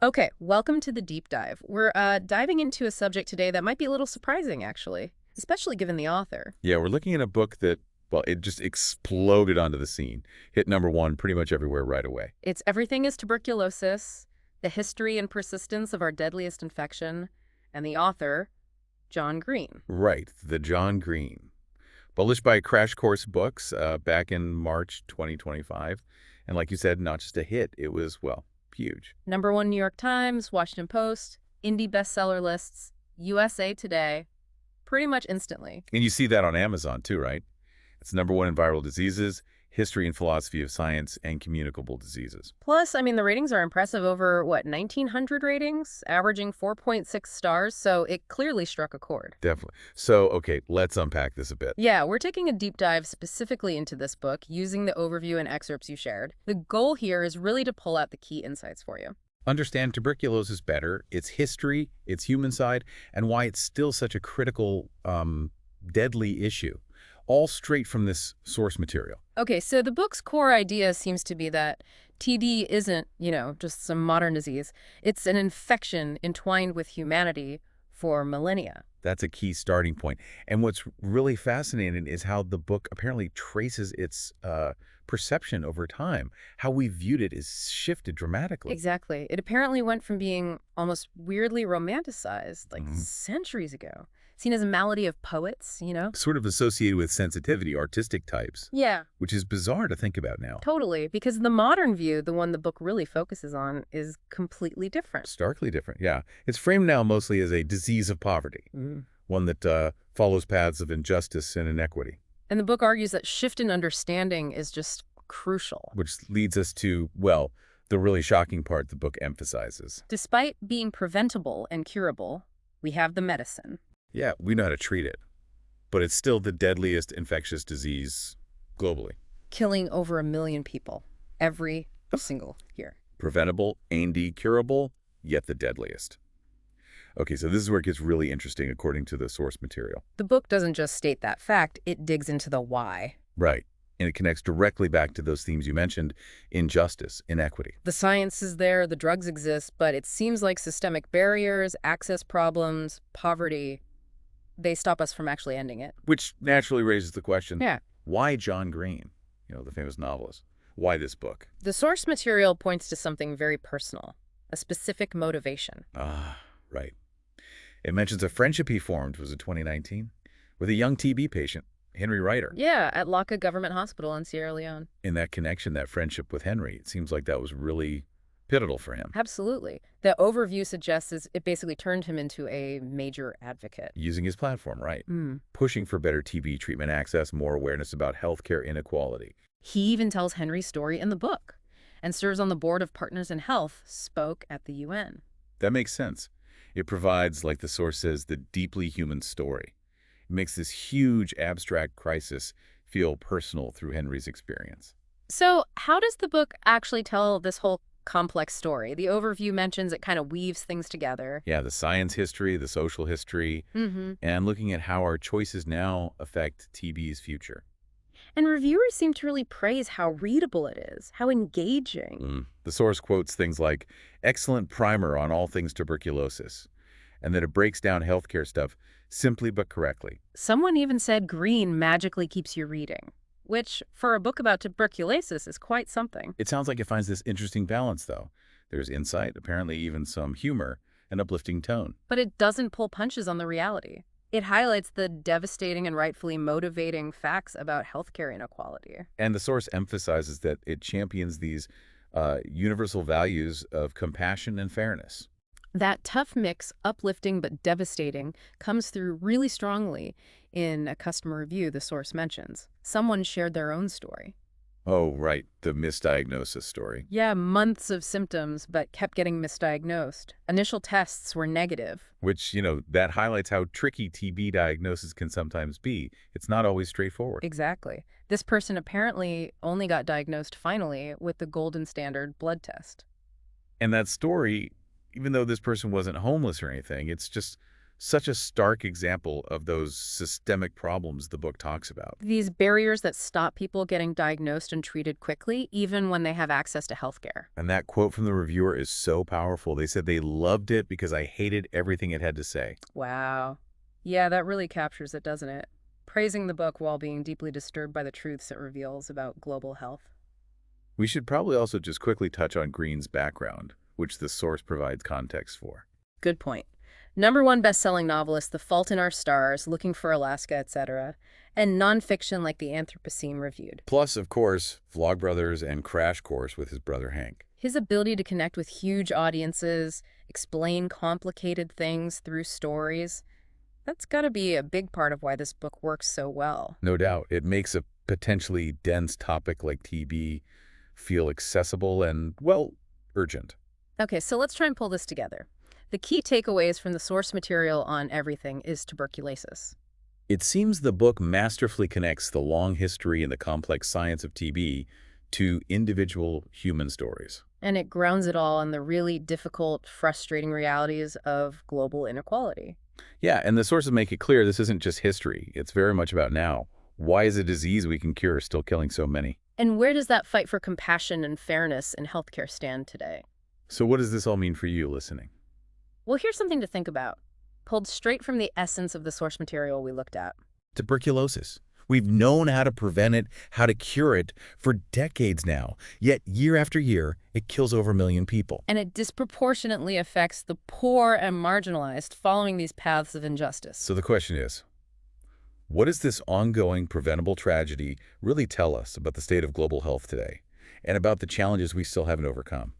Okay, welcome to the deep dive. We're diving into a subject today that might be a little surprising, actually, especially given the author. Yeah, we're looking at a book that, well, it just exploded onto the scene. Hit number one pretty much everywhere right away. It's Everything Is Tuberculosis, the history and persistence of our deadliest infection, and the author, John Green. Right, the John Green. Published by Crash Course Books back in March 2025. And like you said, not just a hit, it was, well, huge. Number one New York Times, Washington Post, indie bestseller lists, USA Today, pretty much instantly. And you see that on Amazon too, right? It's number one in viral diseases, history and philosophy of science, and communicable diseases. Plus, I mean, the ratings are impressive over, what, 1,900 ratings, averaging 4.6 stars, so it clearly struck a chord. Definitely. So, okay, let's unpack this a bit. Yeah, we're taking a deep dive specifically into this book using the overview and excerpts you shared. The goal here is really to pull out the key insights for you. Understand tuberculosis better, its history, its human side, and why it's still such a critical, deadly issue. All straight from this source material. Okay, so the book's core idea seems to be that TB isn't, just some modern disease. It's an infection entwined with humanity for millennia. That's a key starting point. And what's really fascinating is how the book apparently traces its perception over time. How we viewed it is shifted dramatically. Exactly. It apparently went from being almost weirdly romanticized, like Mhm. centuries ago, seen as a malady of poets. Sort of associated with sensitivity, artistic types, Yeah, which is bizarre to think about now. totally. Because the modern view, the one the book really focuses on, is completely different. Starkly different, yeah. It's framed now mostly as a disease of poverty, one that follows paths of injustice and inequity. And the book argues that shift in understanding is just crucial. Which leads us to, well, the really shocking part the book emphasizes. Despite being preventable and curable, we have the medicine. Yeah, we know how to treat it, but it's still the deadliest infectious disease globally. Killing over 1 million people every single year. Preventable, ain't curable, yet the deadliest. Okay, so this is where it gets really interesting according to the source material. The book doesn't just state that fact, it digs into the why. Right, and it connects directly back to those themes you mentioned: injustice, inequity. The science is there, the drugs exist, but it seems like systemic barriers, access problems, poverty, they stop us from actually ending it. Which naturally raises the question, Yeah. why John Green, the famous novelist? Why this book? The source material points to something very personal, a specific motivation. Ah, right. It mentions a friendship he formed, was it 2019, with a young TB patient, Henry Ryder. Yeah, at Laka Government Hospital in Sierra Leone. In that connection, that friendship with Henry, it seems like that was really pivotal for him. Absolutely. The overview suggests it basically turned him into a major advocate. Using his platform, right. Mm. Pushing for better TB treatment access, more awareness about healthcare inequality. He even tells Henry's story in the book and serves on the board of Partners in Health, spoke at the UN. That makes sense. It provides, like the source says, the deeply human story. It makes this huge abstract crisis feel personal through Henry's experience. So how does the book actually tell this whole complex story? The overview mentions it kind of weaves things together. Yeah, the science history, the social history, and looking at how our choices now affect TB's future. And reviewers seem to really praise how readable it is, how engaging. The source quotes things like, excellent primer on all things tuberculosis, and that it breaks down healthcare stuff simply but correctly. Someone even said Green magically keeps you reading, which, for a book about tuberculosis, is quite something. It sounds like it finds this interesting balance, though. There's insight, apparently even some humor, and uplifting tone. But it doesn't pull punches on the reality. It highlights the devastating and rightfully motivating facts about healthcare inequality. And the source emphasizes that it champions these universal values of compassion and fairness. That tough mix, uplifting but devastating, comes through really strongly in a customer review the source mentions. Someone shared their own story. Oh, right, the misdiagnosis story. Yeah, months of symptoms, but kept getting misdiagnosed. Initial tests were negative. Which, that highlights how tricky TB diagnosis can sometimes be. It's not always straightforward. Exactly. This person apparently only got diagnosed finally with the golden standard blood test. And that story, even though this person wasn't homeless or anything, it's just Such a stark example of those systemic problems the book talks about. These barriers that stop people getting diagnosed and treated quickly, even when they have access to healthcare. And that quote from the reviewer is so powerful. They said they loved it because I hated everything it had to say. Wow. Yeah, that really captures it, doesn't it? Praising the book while being deeply disturbed by the truths it reveals about global health. We should probably also just quickly touch on Green's background, which the source provides context for. Good point. Number one best-selling novelist, The Fault in Our Stars, Looking for Alaska, etc., and nonfiction like The Anthropocene reviewed. Plus, of course, Vlogbrothers and Crash Course with his brother Hank. His ability to connect with huge audiences, explain complicated things through stories, that's got to be a big part of why this book works so well. No doubt, it makes a potentially dense topic like TB feel accessible and, well, urgent. Okay, so let's try and pull this together. The key takeaways from the source material on Everything Is Tuberculosis. It seems the book masterfully connects the long history and the complex science of TB to individual human stories. And it grounds it all in the really difficult, frustrating realities of global inequality. Yeah, and the sources make it clear this isn't just history. It's very much about now. Why is a disease we can cure still killing so many? And where does that fight for compassion and fairness in healthcare stand today? So what does this all mean for you listening? Well, here's something to think about, pulled straight from the essence of the source material we looked at. Tuberculosis. We've known how to prevent it, how to cure it for decades now. Yet year after year, it kills over 1 million people. And it disproportionately affects the poor and marginalized following these paths of injustice. So the question is, what does this ongoing preventable tragedy really tell us about the state of global health today and about the challenges we still haven't overcome?